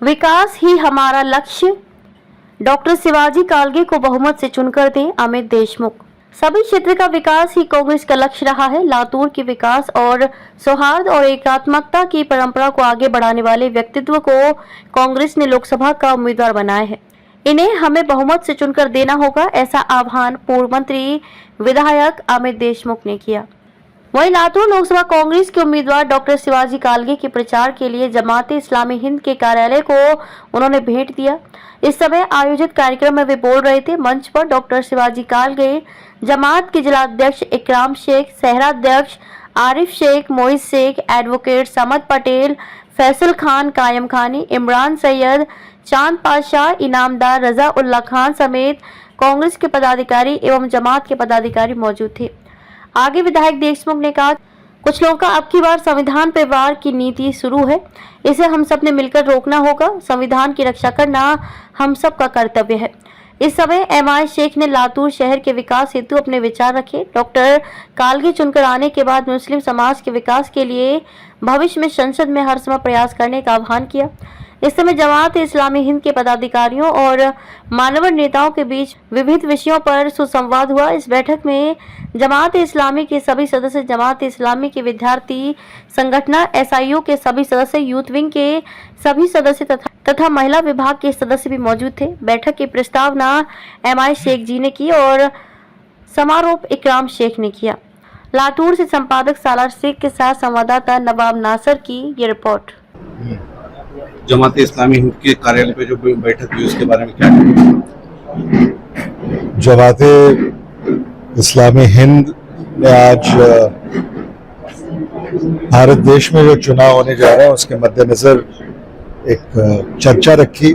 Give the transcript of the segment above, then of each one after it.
विकास ही हमारा लक्ष्य, डॉक्टर शिवाजी कालगे को बहुमत से चुनकर दें अमित देशमुख। सभी क्षेत्र का विकास ही कांग्रेस का लक्ष्य रहा है। लातूर के विकास और सौहार्द और एकात्मकता की परंपरा को आगे बढ़ाने वाले व्यक्तित्व को कांग्रेस ने लोकसभा का उम्मीदवार बनाया है। इन्हें हमें बहुमत से चुनकर देना होगा, ऐसा आह्वान पूर्व मंत्री विधायक अमित देशमुख ने किया। वहीं लातूर लोकसभा कांग्रेस के उम्मीदवार डॉक्टर शिवाजी कालगे के प्रचार के लिए जमात इस्लामी हिंद के कार्यालय को उन्होंने भेंट दिया। इस समय आयोजित कार्यक्रम में वे बोल रहे थे। मंच पर डॉक्टर शिवाजी कालगे, जमात के जिलाध्यक्ष इकराम शेख, सहराध्यक्ष आरिफ शेख, मोहित शेख, एडवोकेट समद पटेल, फैसल खान, कायम खानी, इमरान सैयद, चांद पाशाह, इनामदार रजा उल्ला खान समेत कांग्रेस के पदाधिकारी एवं जमात के पदाधिकारी मौजूद थे। आगे विधायक देशमुख ने कहा, कुछ लोगों का अब की बार संविधान पर वार की नीति शुरू है, इसे हम सब ने मिलकर रोकना होगा। संविधान की रक्षा करना हम सब का कर्तव्य है। इस समय एमआई शेख ने लातूर शहर के विकास हेतु अपने विचार रखे। डॉक्टर कालगे चुनकर आने के बाद मुस्लिम समाज के विकास के लिए भविष्य में संसद में हर समय प्रयास करने का आह्वान किया। इस समय जमात इस्लामी हिंद के पदाधिकारियों और मानवर नेताओं के बीच विविध विषयों पर सुसंवाद हुआ। इस बैठक में जमात इस्लामी के सभी सदस्य, जमात इस्लामी के विद्यार्थी संगठन एसआईओ के सभी सदस्य, यूथ विंग के सभी सदस्य तथा महिला विभाग के सदस्य भी मौजूद थे। बैठक की प्रस्तावना एमआई शेख जी ने की और समारोह इकराम शेख ने किया। लातूर से संपादक सालार शेख के साथ संवाददाता नवाब नासर की ये रिपोर्ट। जमात इस्लामी हिंद के कार्यालय पे जो बैठक हुई उसके बारे में क्या कहेंगे? जमात इस्लामी हिंद ने आज भारत देश में जो चुनाव होने जा रहा है उसके मद्देनजर एक चर्चा रखी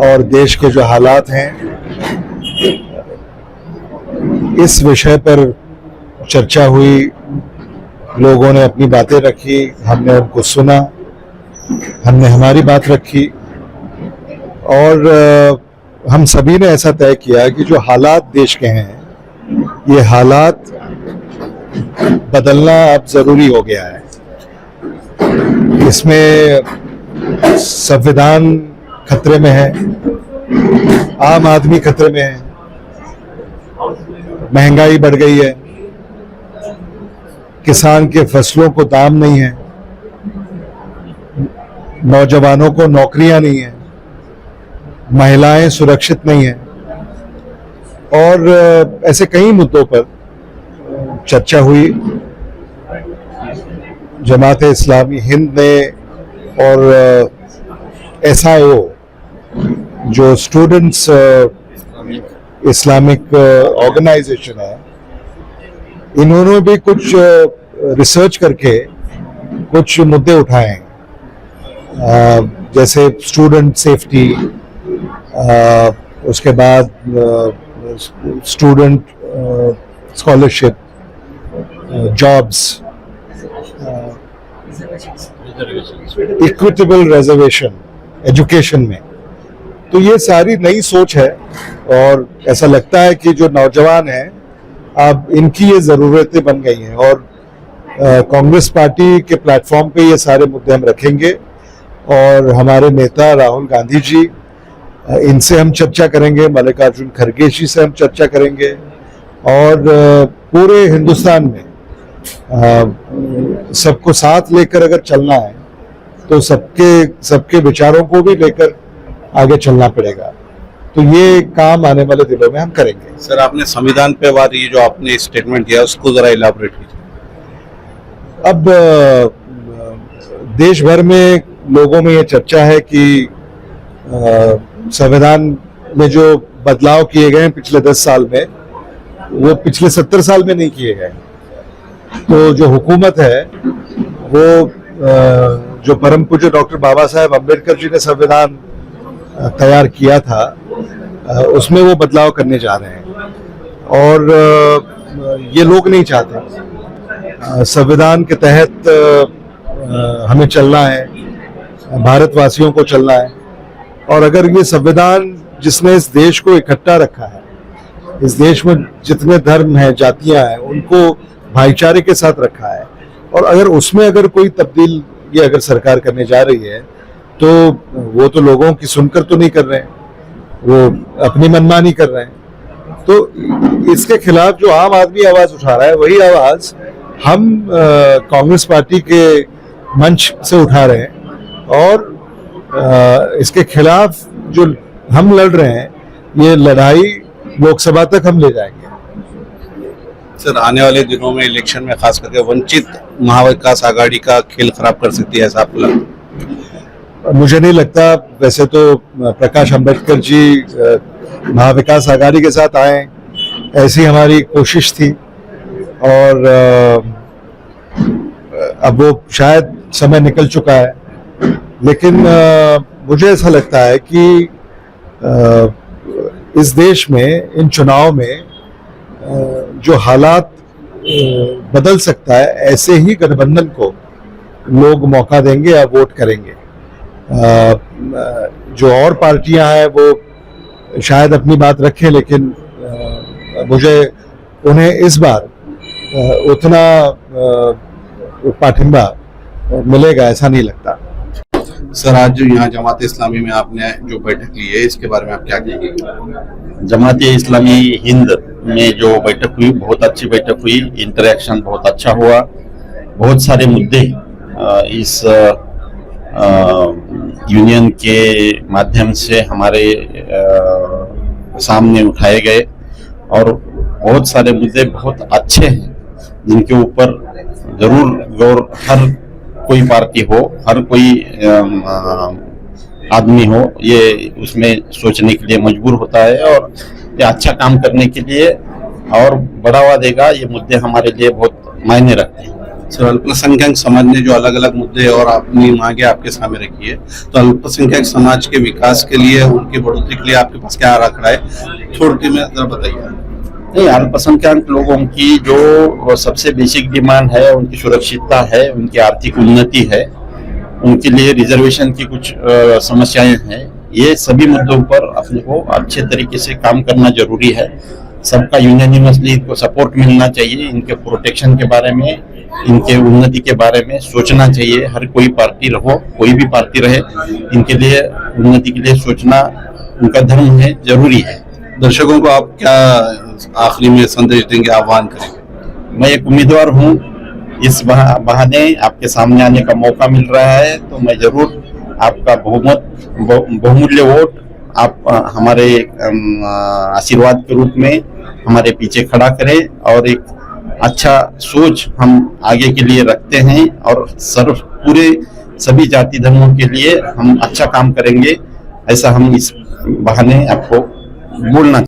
और देश के जो हालात हैं इस विषय पर चर्चा हुई। लोगों ने अपनी बातें रखी, हमने उनको सुना, हमने हमारी बात रखी और हम सभी ने ऐसा तय किया कि जो हालात देश के हैं ये हालात बदलना अब जरूरी हो गया है। इसमें संविधान खतरे में है, आम आदमी खतरे में है, महंगाई बढ़ गई है, किसान के फसलों को दाम नहीं है, नौजवानों को नौकरियां नहीं है, महिलाएं सुरक्षित नहीं है और ऐसे कई मुद्दों पर चर्चा हुई। जमात इस्लामी हिंद ने और एसआईओ जो स्टूडेंट्स इस्लामिक ऑर्गेनाइजेशन है, इन्होंने भी कुछ रिसर्च करके कुछ मुद्दे उठाए हैं, जैसे स्टूडेंट सेफ्टी, उसके बाद student scholarship, jobs, equitable reservation education में। तो ये सारी नई सोच है और ऐसा लगता है कि जो नौजवान हैं अब इनकी ये ज़रूरतें बन गई हैं और कांग्रेस पार्टी के प्लेटफॉर्म पे ये सारे मुद्दे हम रखेंगे और हमारे नेता राहुल गांधी जी, इनसे हम चर्चा करेंगे, मल्लिकार्जुन खड़गे जी से हम चर्चा करेंगे और पूरे हिंदुस्तान में सबको साथ लेकर अगर चलना है तो सबके विचारों को भी लेकर आगे चलना पड़ेगा। तो ये काम आने वाले दिनों में हम करेंगे। सर, आपने संविधान पे वार ये जो आपने स्टेटमेंट दिया उसको जरा इलाबोरेट कीजिए। अब देश भर में लोगों में ये चर्चा है कि संविधान में जो बदलाव किए गए हैं पिछले 10 साल में वो पिछले 70 साल में नहीं किए गए। तो जो हुकूमत है वो जो परम पूज्य डॉक्टर बाबा साहेब अम्बेडकर जी ने संविधान तैयार किया था उसमें वो बदलाव करने जा रहे हैं और ये लोग नहीं चाहते। संविधान के तहत हमें चलना है, भारतवासियों को चलना है और अगर ये संविधान जिसने इस देश को इकट्ठा रखा है, इस देश में जितने धर्म हैं, जातियां हैं, उनको भाईचारे के साथ रखा है और अगर उसमें अगर कोई तब्दील ये अगर सरकार करने जा रही है तो वो तो लोगों की सुनकर तो नहीं कर रहे हैं, वो अपनी मनमानी कर रहे हैं। तो इसके खिलाफ जो आम आदमी आवाज उठा रहा है, वही आवाज हम कांग्रेस पार्टी के मंच से उठा रहे हैं। और इसके खिलाफ जो हम लड़ रहे हैं, ये लड़ाई लोकसभा तक हम ले जाएंगे। सर, आने वाले दिनों में इलेक्शन में खास करके वंचित महाविकास आघाड़ी का खेल खराब कर सकती है, ऐसा आपको लगता है? मुझे नहीं लगता। वैसे तो प्रकाश अंबेडकर जी महाविकास आघाड़ी के साथ आए, ऐसी हमारी कोशिश थी, और अब वो शायद समय निकल चुका है। लेकिन मुझे ऐसा लगता है कि इस देश में इन चुनाव में जो हालात बदल सकता है, ऐसे ही गठबंधन को लोग मौका देंगे या वोट करेंगे। जो और पार्टियां हैं वो शायद अपनी बात रखें, लेकिन मुझे उन्हें इस बार उतना पाठिंबा मिलेगा ऐसा नहीं लगता। सर, आज जो यहाँ जमात इस्लामी में आपने जो बैठक ली है, इसके बारे में आप क्या कहेंगे? जमात इस्लामी हिंद में जो बैठक हुई, बहुत अच्छी बैठक हुई, इंटरेक्शन बहुत अच्छा हुआ। बहुत सारे मुद्दे इस यूनियन के माध्यम से हमारे सामने उठाए गए, और बहुत सारे मुद्दे बहुत अच्छे हैं जिनके ऊपर जरूर गौर हर कोई पार्टी हो, हर कोई आदमी हो, ये उसमें सोचने के लिए मजबूर होता है, और ये अच्छा काम करने के लिए और बढ़ावा देगा। ये मुद्दे हमारे लिए बहुत मायने रखते हैं। सर, अल्पसंख्यक समाज ने जो अलग अलग मुद्दे और अपनी मांगे आपके सामने रखी है, तो अल्पसंख्यक समाज के विकास के लिए, उनकी बढ़ोतरी के लिए आपके पास क्या आंकड़ा है, छोड़ के मैं जरा बताइए। नहीं, अल्पसंख्यक लोगों की जो सबसे बेसिक डिमांड है, उनकी सुरक्षितता है, उनकी आर्थिक उन्नति है, उनके लिए रिजर्वेशन की कुछ समस्याएं हैं। ये सभी मुद्दों पर अपने को अच्छे तरीके से काम करना जरूरी है। सबका यूनानिमसली इनको सपोर्ट मिलना चाहिए। इनके प्रोटेक्शन के बारे में, इनके उन्नति के बारे में सोचना चाहिए। हर कोई पार्टी रहो, कोई भी पार्टी रहे, इनके लिए उन्नति के लिए सोचना उनका धर्म है, जरूरी है। दर्शकों को आप क्या आखिरी में संदेश देंगे, आह्वान करेंगे? मैं एक उम्मीदवार हूँ, इस बहाने आपके सामने आने का मौका मिल रहा है, तो मैं जरूर आपका बहुमूल्य वोट आप हमारे आशीर्वाद के रूप में हमारे पीछे खड़ा करें, और एक अच्छा सोच हम आगे के लिए रखते हैं, और पूरे सभी जाति धर्मों के लिए हम अच्छा काम करेंगे, ऐसा हम इस बहाने आपको बोलना